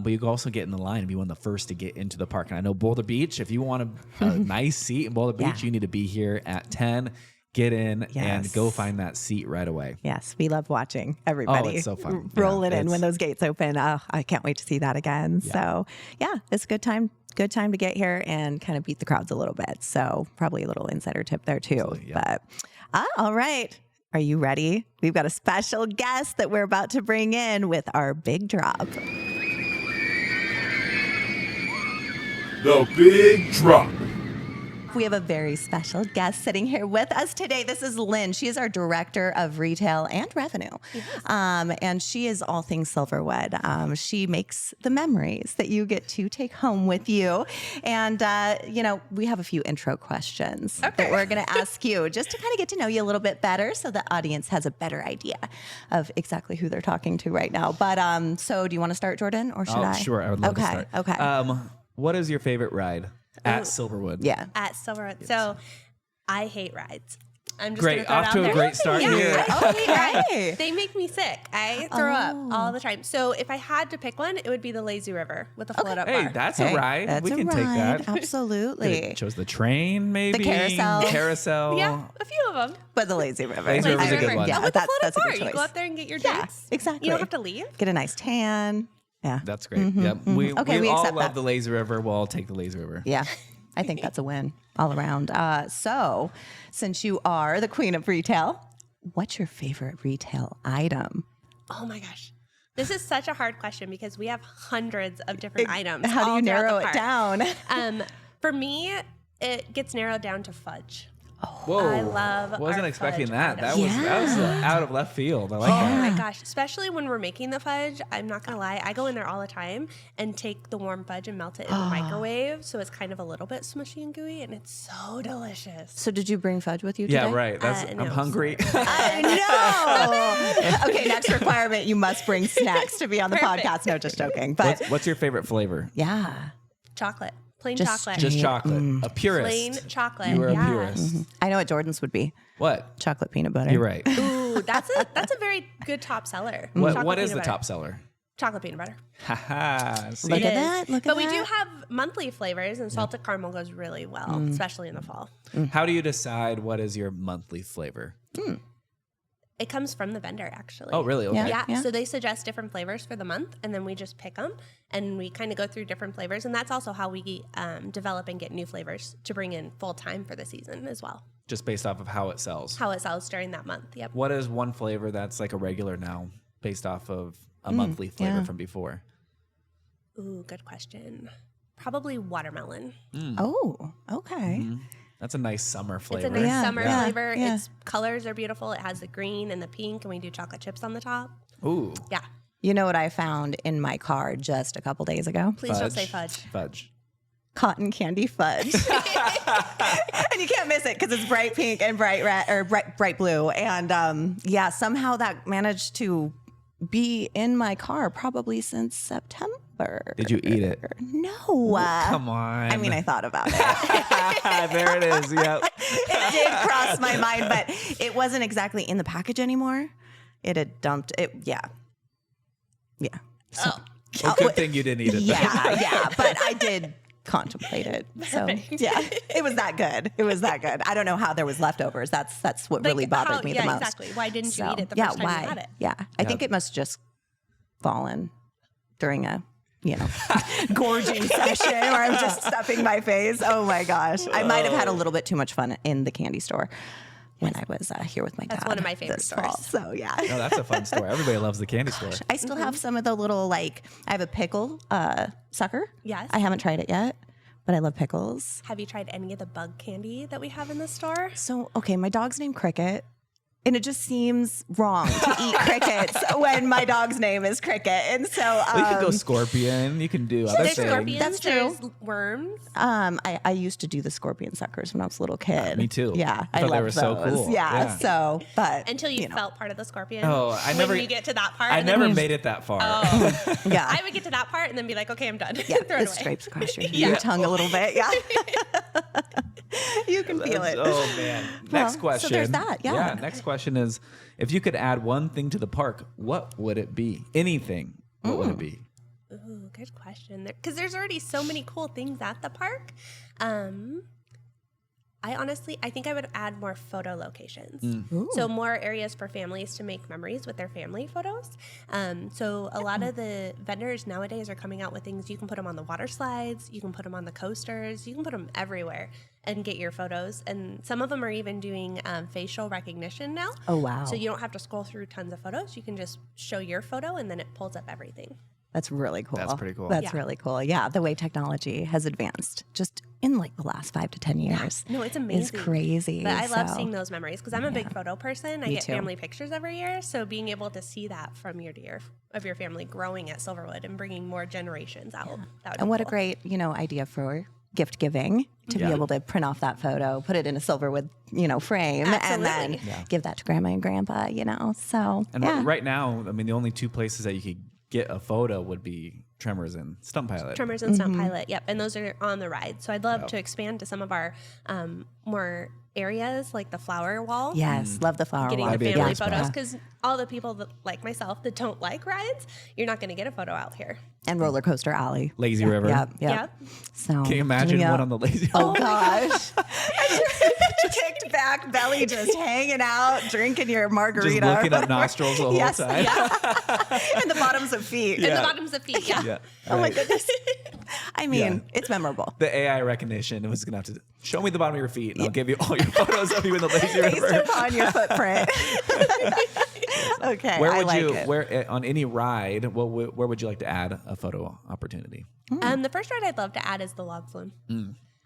but you can also get in the line and be one of the first to get into the park. And I know Boulder Beach, if you want a nice seat in Boulder Beach, you need to be here at 10. Get in and go find that seat right away. Yes, we love watching everybody it's so fun. rolling in when those gates open. Oh, I can't wait to see that again. Yeah. So it's a good time to get here and kind of beat the crowds a little bit. So probably a little insider tip there too. But all right. Are you ready? We've got a special guest that we're about to bring in with our big drop. The Big Drop. We have a very special guest sitting here with us today. This is Lynn. She is our director of retail and revenue. Yes. And she is all things Silverwood. She makes the memories that you get to take home with you. And, we have a few intro questions that we're going to ask you just to kind of get to know you a little bit better so the audience has a better idea of exactly who they're talking to right now. But so do you want to start, Jordan, or should I? Sure. I would love to start. Okay. What is your favorite ride? At Silverwood. Yeah. At Silverwood. Yes. So I hate rides. I'm just great. Off to a great start here. Okay. They make me sick. I throw up all the time. So if I had to pick one, it would be the Lazy River with the float up bar. Hey, that's a ride. We can take that. Absolutely. Chose the train, maybe. The carousel. Yeah, a few of them. But the Lazy River. Lazy River's a good one. Yeah, with the float up bar, a good choice. You go up there and get your drinks. Exactly. You don't have to leave. Get a nice tan. Yeah. That's great. Yep. We all accept love the Lazy River. We'll all take the Lazy River. Yeah. I think that's a win all around. So since you are the queen of retail, what's your favorite retail item? Oh my gosh. This is such a hard question because we have hundreds of different items. How do you narrow it down? For me, it gets narrowed down to fudge. Whoa. I love Wasn't expecting that. Items. That was out of left field. I like that. Oh my gosh. Especially when we're making the fudge. I'm not going to lie. I go in there all the time and take the warm fudge and melt it in the microwave. So it's kind of a little bit smushy and gooey and it's so delicious. So did you bring fudge with you today? Yeah, right. No, I'm hungry. I know. Okay, next requirement. You must bring snacks to be on the podcast. No, just joking. But What's your favorite flavor? Yeah. Chocolate. Plain Just chocolate. Just chocolate. A purist. Plain chocolate. You are a purist. I know what Jordan's would be. What? Chocolate peanut butter. You're right. Ooh, that's a very good top seller. What is the top seller? Chocolate peanut butter. Haha. See? Look at that. Look at But that. we do have monthly flavors, and salted caramel goes really well, especially in the fall. How do you decide what is your monthly flavor? It comes from the vendor, actually. Oh, really? Okay. Yeah. So they suggest different flavors for the month, and then we just pick them, and we kind of go through different flavors. And that's also how we develop and get new flavors to bring in full time for the season as well. Just based off of how it sells. How it sells during that month. Yep. What is one flavor that's like a regular now based off of a monthly flavor from before? Ooh, good question. Probably watermelon. Oh, okay. That's a nice summer flavor. It's a nice summer Yeah. flavor. Yeah. Its colors are beautiful. It has the green and the pink, and we do chocolate chips on the top. Ooh. Yeah. You know what I found in my car just a couple days ago? Please don't say fudge. Fudge. Cotton candy fudge. And you can't miss it because it's bright pink and bright red or bright blue. And yeah, somehow that managed to be in my car probably since September. Did you eat it? No. Come on. I mean, I thought about it. There it is. Yep. It did cross my mind, but it wasn't exactly in the package anymore. It had dumped it. Yeah. Yeah. So, Well, good thing you didn't eat it. yeah. But I did contemplate it. So yeah, it was that good. It was that good. I don't know how there was leftovers. That's what really bothered me the most. Exactly. Why didn't you eat it the yeah, first time why? you had it? Yeah. I think it must just fallen during a, gorging session where I'm just stuffing my face. Oh my gosh. I might have had a little bit too much fun in the candy store when I was here with my dad. That's one of my favorite this fall. stores. So yeah. No, that's a fun story. Everybody loves the candy store. I still have some of the little, I have a pickle sucker. Yes. I haven't tried it yet, but I love pickles. Have you tried any of the bug candy that we have in the store? So, okay, my dog's named Cricket, and it just seems wrong to eat crickets when my dog's name is Cricket. And so, Well, you can go scorpion. You can do other There's things. scorpions. That's true. There's worms. I used to do the scorpion suckers when I was a little kid. Me too. Yeah, I thought they were so those. cool. Yeah, Yeah. so, but Until you felt part of the scorpion. Oh, when you get to that part. I and then never you- made it that far. yeah, I would get to that part and then be like, okay, I'm done. yeah, Throw it it away. scrapes across your, Yeah. your tongue a little bit. Yeah, you can feel it. Oh man. Next so question. there's that, yeah. Next question is, if you could add one thing to the park, what would it be? Anything. What would it be? Ooh, good question. Because there's already so many cool things at the park. I think I would add more photo locations. So more areas for families to make memories with their family photos. So a lot of the vendors nowadays are coming out with things. You can put them on the water slides. You can put them on the coasters. You can put them everywhere and get your photos. And some of them are even doing facial recognition now. Oh wow, So you don't have to scroll through tons of photos. You can just show your photo and then it pulls up everything. that's really cool. That's pretty cool. That's Yeah. really cool. Yeah, the way technology has advanced just in the last 5 to 10 years. No, it's amazing. It's crazy. But I love so- seeing those memories because I'm a big photo person. I Me get too. family pictures every year. So being able to see that from year to year of your family growing at Silverwood and bringing more generations out. That would And be what a cool. great, idea for gift giving to be able to print off that photo, put it in a Silverwood, frame, and then Absolutely. give that to grandma and grandpa, So, And yeah. right now, I mean, the only two places that you could get a photo would be Tremors and Stunt Pilot. Tremors and Stunt Pilot. Yep. And those are on the ride. So I'd love to expand to some of our more areas like the flower wall. Yes, love the flower Getting wall. the That'd be a family great spot. photos because all the people that, like myself that don't like rides, you're not going to get a photo out here. And roller coaster alley. Lazy River. Yep. Yep. So, Can you imagine yeah. one on the Lazy Oh gosh. Kicked back, belly just hanging out, drinking your margarita. Just looking up nostrils the whole Yes, time. and the bottoms of feet. And the bottoms of feet. Yeah. Yeah. Oh my Right. goodness. I mean, Yeah. it's memorable. The AI recognition, it was going to have to show me the bottom of your feet and I'll give you all your photos of you in the Lazy Based River. upon your footprint. Okay. Where I would like you, it. on any ride, where would you like to add a photo opportunity? The first ride I'd love to add is the log flume.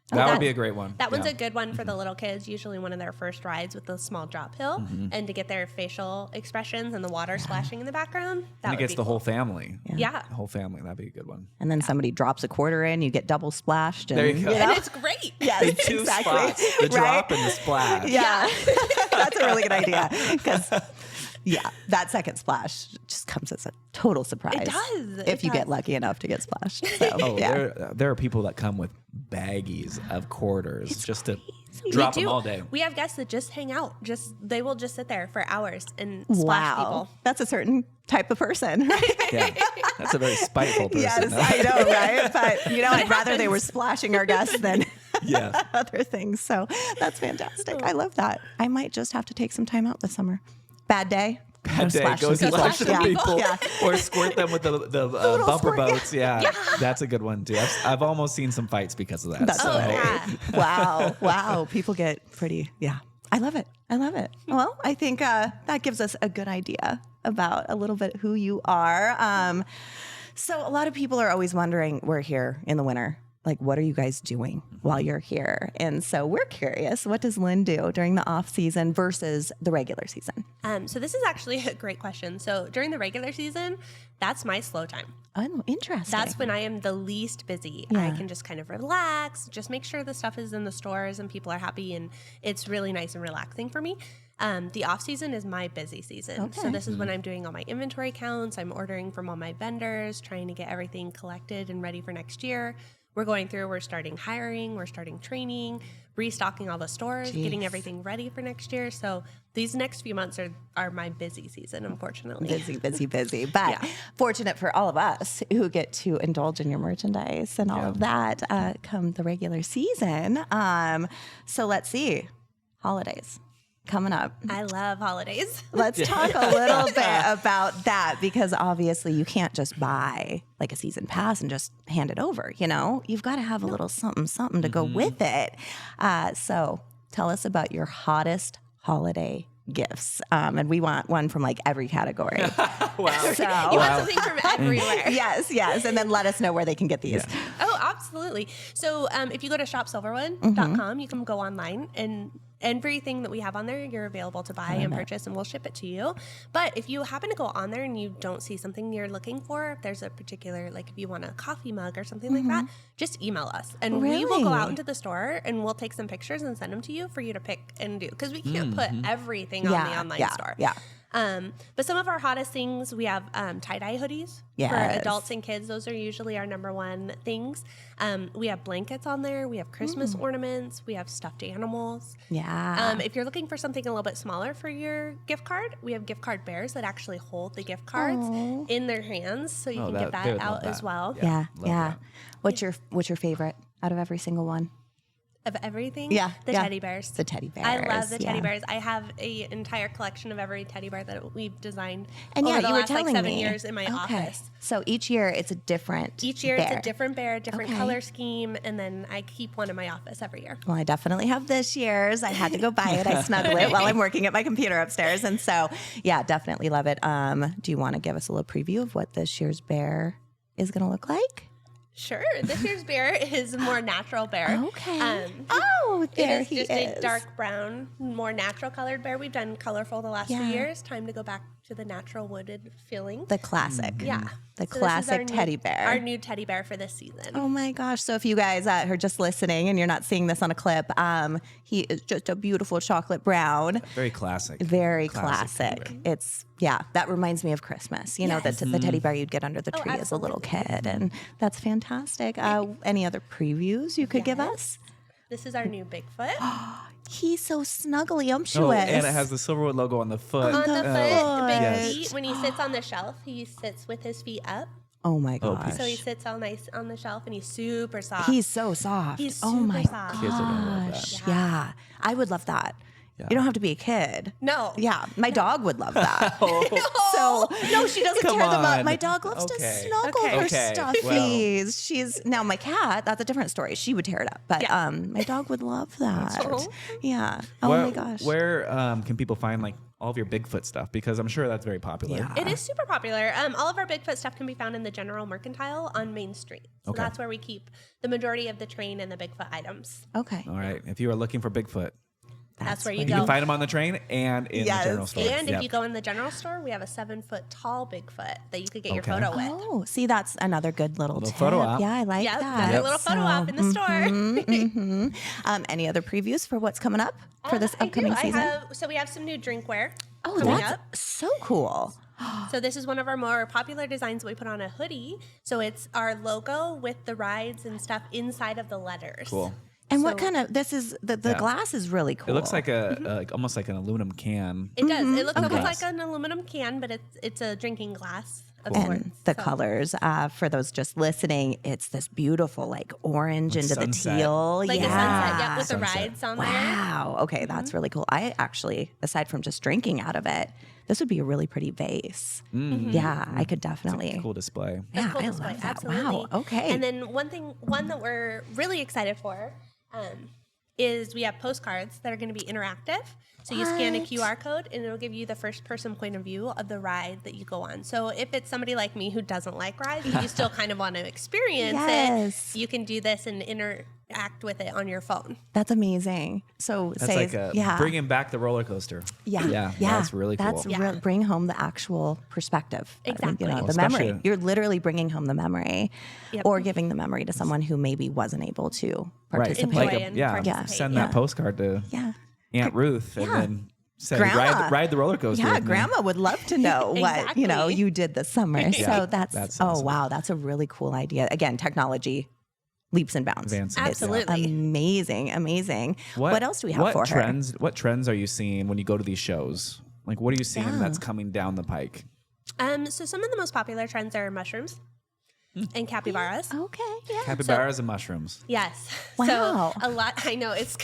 That would that- be a great one. That one's Yeah. a good one for the little kids, usually one of their first rides with the small drop hill and to get their facial expressions and the water splashing in the background. That And it would gets be the cool. whole family. Yeah. The whole family. That'd be a good one. And then somebody drops a quarter in, you get double splashed. And, There you go. And it's great. Yes, The two exactly. spots, the drop and the splash. Yeah, that's a really good idea because Yeah, that second splash just comes as a total surprise. It does. If you get lucky enough to get splashed. So, There are people that come with baggies of quarters just to drop them all day. We have guests that just hang out. They will just sit there for hours and splash people. That's a certain type of person, right? Yeah, that's a very spiteful person. Yes, I know, right? But I'd rather they were splashing our guests than other things. So that's fantastic. I love that. I might just have to take some time out this summer. Bad day. Go splash some people. Yeah. Or squirt them with the bumper boats. Yeah, that's a good one too. I've almost seen some fights because of that. That's Wow. People get pretty, I love it. Well, I think that gives us a good idea about a little bit who you are. So a lot of people are always wondering, we're here in the winter. Like, what are you guys doing while you're here? And so we're curious, what does Lynn do during the off season versus the regular season? So this is actually a great question. So during the regular season, that's my slow time. Oh, interesting. That's when I am the least busy. I can just kind of relax, just make sure the stuff is in the stores and people are happy, and it's really nice and relaxing for me. The off season is my busy season. Okay. So this is when I'm doing all my inventory counts. I'm ordering from all my vendors, trying to get everything collected and ready for next year. We're starting hiring, we're starting training, restocking all the stores, getting everything ready for next year. So these next few months are my busy season, unfortunately. Busy. But fortunate for all of us who get to indulge in your merchandise and all of that come the regular season. So let's see. Holidays coming up. I love holidays. Let's talk a little bit about that, because obviously you can't just buy like a season pass and just hand it over. You've got to have a little something to go with it. So tell us about your hottest holiday gifts. And we want one from like every category. Wow. So, you want something from everywhere. Yes. And then let us know where they can get these. Yeah. Oh, absolutely. So if you go to shopsilverwood.com, you can go online, and everything that we have on there, you're available to buy and purchase, and we'll ship it to you. But if you happen to go on there and you don't see something you're looking for, if there's a particular, like if you want a coffee mug or something like that, just email us. And we will go out into the store and we'll take some pictures and send them to you for you to pick and do. Because we can't put everything on the online store. Yeah. But some of our hottest things, we have tie-dye hoodies for adults and kids. Those are usually our number one things. We have blankets on there. We have Christmas ornaments. We have stuffed animals. Yeah. If you're looking for something a little bit smaller for your gift card, we have gift card bears that actually hold the gift cards in their hands, so you can get that out as well. Yeah. What's your favorite out of every single one? Of everything? The teddy bears. The teddy bears. I love the teddy bears. I have an entire collection of every teddy bear that we've designed and over the you last were telling 7 me. years in my office. So each year it's a different Each year bear. it's a different bear, different color scheme, and then I keep one in my office every year. Well, I definitely have this year's. I had to go buy it. I snuggle it while I'm working at my computer upstairs. And so, definitely love it. Do you want to give us a little preview of what this year's bear is going to look like? Sure. This year's bear is a more natural bear. Okay. There he is. A dark brown, more natural colored bear. We've done colorful the last few years. Time to go back to the natural wooded feeling. The classic. Yeah. The classic teddy bear. Our new teddy bear for this season. Oh my gosh. So if you guys are just listening and you're not seeing this on a clip, he is just a beautiful chocolate brown. Very classic. Very classic. It's, that reminds me of Christmas. The teddy bear you'd get under the tree as a little kid. And that's fantastic. Any other previews you could give us? This is our new Bigfoot. He's so snuggly umptuous. Oh, and it has the Silverwood logo on the foot. The big feet. When he sits on the shelf, he sits with his feet up. Oh my gosh. So he sits all nice on the shelf, and he's super soft. He's so soft. He's super soft. Kids are gonna love that. Yeah. I would love that. Yeah. You don't have to be a kid. No. Yeah. My dog would love that. So, no, she doesn't tear them up. My dog loves to snuggle her stuffies. She's now my cat. That's a different story. She would tear it up. But my dog would love that. Yeah. Oh my gosh. Where can people find like all of your Bigfoot stuff? Because I'm sure that's very popular. Yeah. It is super popular. All of our Bigfoot stuff can be found in the General Mercantile on Main Street. So that's where we keep the majority of the train and the Bigfoot items. Okay. All right. If you are looking for Bigfoot, that's where you go. You can find them on the train and in the general store. And if you go in the general store, we have a 7-foot tall Bigfoot that you could get your photo with. Oh, see, that's another good little tip. Photo op. Yeah, I like that. That's a little photo op in the store. Any other previews for what's coming up for this upcoming season? We have some new drinkware. Oh, coming that's up. so cool. So this is one of our more popular designs. We put on a hoodie. So it's our logo with the rides and stuff inside of the letters. Cool. And what kind of, this is, the glass is really cool. It looks like almost like an aluminum can. It does. It looks almost like an aluminum can, but it's a drinking glass of sorts. And the colors, for those just listening, it's this beautiful like orange into sunset. the teal. Like a sunset, with the rides on there. Wow. Okay, that's really cool. I actually, aside from just drinking out of it, this would be a really pretty vase. Yeah, I could definitely. It's a cool display. Yeah, Cool I display, love that. absolutely. Wow. Okay. And then one that we're really excited for is we have postcards that are going to be interactive. So you scan a QR code and it'll give you the first person point of view of the ride that you go on. So if it's somebody like me who doesn't like rides, but you still kind of want to experience it, you can do this and interact with it on your phone. That's amazing. So That's bringing back the roller coaster. Yeah. That's really cool. That's bring home the actual perspective. Exactly. The memory. You're literally bringing home the memory or giving the memory to someone who maybe wasn't able to participate. Participate. Send that postcard to Aunt Ruth and then say, ride the roller coaster. Yeah, Grandma would love to know what, you did this summer. So that's awesome. Wow, that's a really cool idea. Again, technology leaps and bounds. Absolutely. Amazing. What else do we have for her? What trends are you seeing when you go to these shows? Like, what are you seeing that's coming down the pike? So some of the most popular trends are mushrooms and capybaras. Okay, yeah. Capybaras and mushrooms. Yes. Wow. So a lot, I know it's,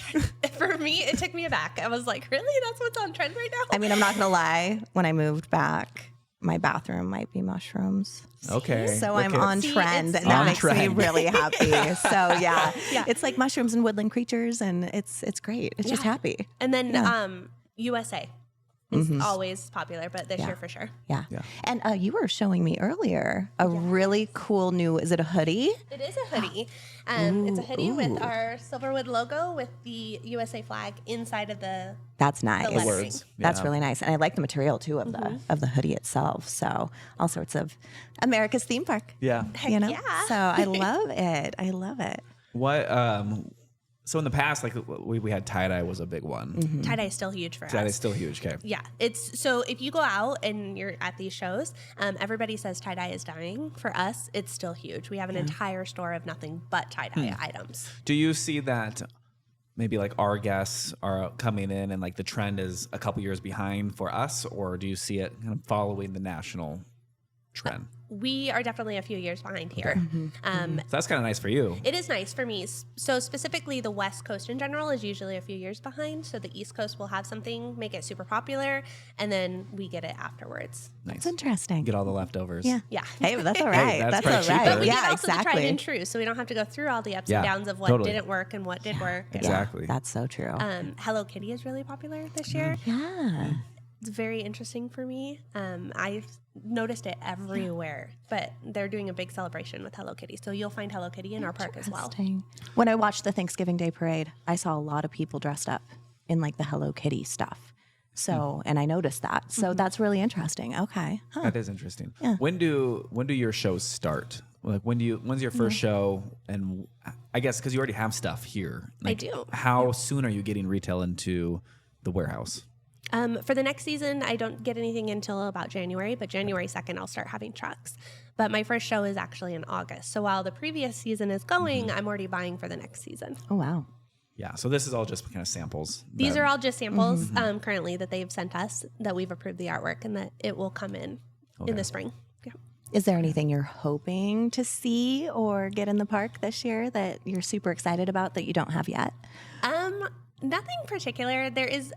for me, it took me aback. I was like, really? That's what's on trend right now? I mean, I'm not going to lie. When I moved back, my bathroom might be mushrooms. Okay. So I'm on trend, and that makes me really happy. So yeah, it's like mushrooms and woodland creatures, and it's great. It's just happy. And then USA is always popular, but this year for sure. Yeah. And you were showing me earlier a really cool new, is it a hoodie? It is a hoodie. It's a hoodie with our Silverwood logo with the USA flag inside of the That's nice. the lettering. That's really nice. And I like the material too of the hoodie itself. So all sorts of America's theme park. Yeah. So I love it. What so in the past, like we had tie-dye was a big one. Tie-dye is still huge for us. Tie-dye is still huge, okay. Yeah, it's so if you go out and you're at these shows, everybody says tie-dye is dying. For us, it's still huge. We have an entire store of nothing but tie-dye items. Do you see that maybe like our guests are coming in and like the trend is a couple years behind for us, or do you see it kind of following the national trend? We are definitely a few years behind here. So that's kind of nice for you. It is nice for me. So specifically the West Coast in general is usually a few years behind. So the East Coast will have something, make it super popular, and then we get it afterwards. Nice. That's interesting. Get all the leftovers. Yeah. Hey, but that's all right. Hey, that's all right. But we get also the tried and true, so we don't have to go through all the ups and downs of what didn't work and what did work. Exactly. That's so true. Hello Kitty is really popular this year. Yeah. It's very interesting for me. I've noticed it everywhere, but they're doing a big celebration with Hello Kitty. So you'll find Hello Kitty in our park as well. When I watched the Thanksgiving Day Parade, I saw a lot of people dressed up in like the Hello Kitty stuff. So, and I noticed that. So that's really interesting. Okay. That is interesting. Yeah. When do your shows start? Like when's your first show? And I guess because you already have stuff here. Like, I do. How soon are you getting retail into the warehouse? For the next season, I don't get anything until about January, but January 2nd, I'll start having trucks. But my first show is actually in August. So while the previous season is going, I'm already buying for the next season. Oh, wow. Yeah. So this is all just kind of samples. These are all just samples currently that they've sent us, that we've approved the artwork, and that it will come in the spring. Yeah. Is there anything you're hoping to see or get in the park this year that you're super excited about that you don't have yet? Nothing particular. There is,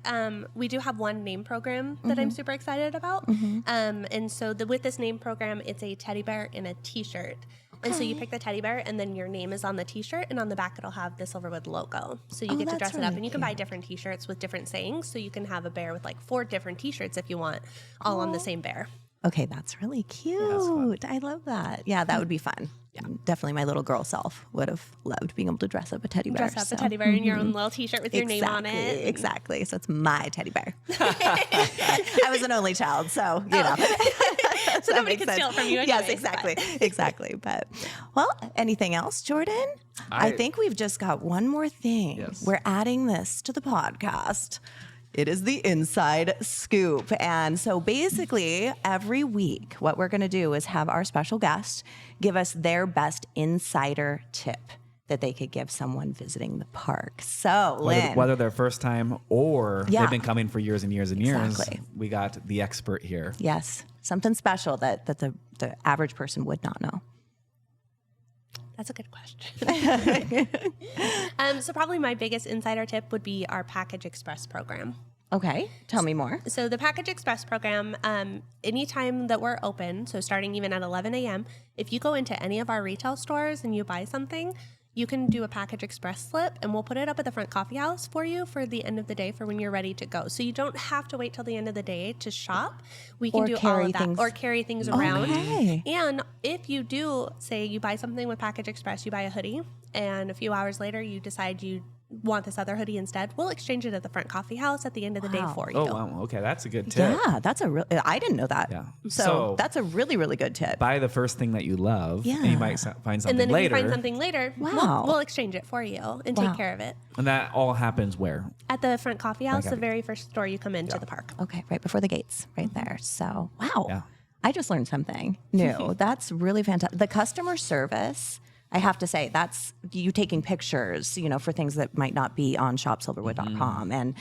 we do have one name program that I'm super excited about. And so with this name program, it's a teddy bear and a t-shirt. And so you pick the teddy bear and then your name is on the t-shirt, and on the back it'll have the Silverwood logo. So you get to dress it up, and you can buy different t-shirts with different sayings. So you can have a bear with like 4 different t-shirts if you want, all on the same bear. Okay, that's really cute. I love that. Yeah, that would be fun. Yeah, definitely my little girl self would have loved being able to dress up a teddy bear. Dress up a teddy bear in your own little t-shirt with your name on it. Exactly. So it's my teddy bear. I was an only child, so, you know. So nobody could steal it from you anyways. Yes, exactly. Exactly. But, well, anything else, Jordan? I think we've just got one more thing. Yes. We're adding this to the podcast. It is the inside scoop. And so basically every week, what we're going to do is have our special guest give us their best insider tip that they could give someone visiting the park. So, Lynn. Whether their first time or they've been coming for years and years and years, we got the expert here. Yes. Something special that the average person would not know. That's a good question. So probably my biggest insider tip would be our Package Express program. Okay. Tell me more. So the Package Express program, anytime that we're open, so starting even at 11 a.m., if you go into any of our retail stores and you buy something, you can do a Package Express slip, and we'll put it up at the front coffee house for you for the end of the day for when you're ready to go. So you don't have to wait till the end of the day to shop. We can do all of that. Or carry things around. Okay. And if you do, say you buy something with Package Express, you buy a hoodie, and a few hours later you decide you want this other hoodie instead, we'll exchange it at the front coffee house at the end of the day for you. Oh, wow. Okay, that's a good tip. Yeah, that's I didn't know that. Yeah. So that's a really, really good tip. Buy the first thing that you love, and you might find something later. And then if you find something later, we'll exchange it for you and take care of it. And that all happens where? At the front coffee house, the very first store you come into the park. Okay, right before the gates, right there. So, wow. Yeah. I just learned something new. That's really fantastic. The customer service, I have to say, that's you taking pictures, for things that might not be on shopsilverwood.com. And,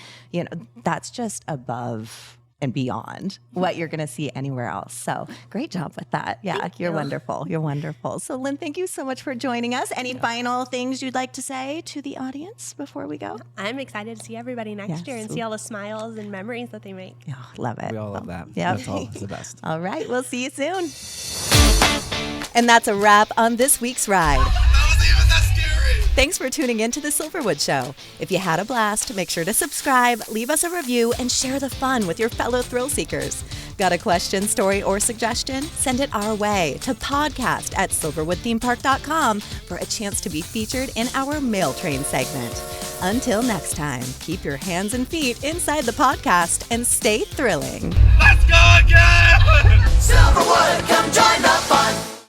that's just above and beyond what you're going to see anywhere else. So great job with that. Yeah, you're wonderful. You're wonderful. So Lynn, thank you so much for joining us. Any final things you'd like to say to the audience before we go? I'm excited to see everybody next year and see all the smiles and memories that they make. Yeah, love it. We all love that. Yeah. That's all. It's the best. All right. We'll see you soon. And that's a wrap on this week's ride. Thanks for tuning in to The Silverwood Show. If you had a blast, make sure to subscribe, leave us a review, and share the fun with your fellow thrill seekers. Got a question, story, or suggestion? Send it our way to podcast@silverwoodthemepark.com for a chance to be featured in our Mail Train segment. Until next time, keep your hands and feet inside the podcast and stay thrilling. Let's go again! Silverwood!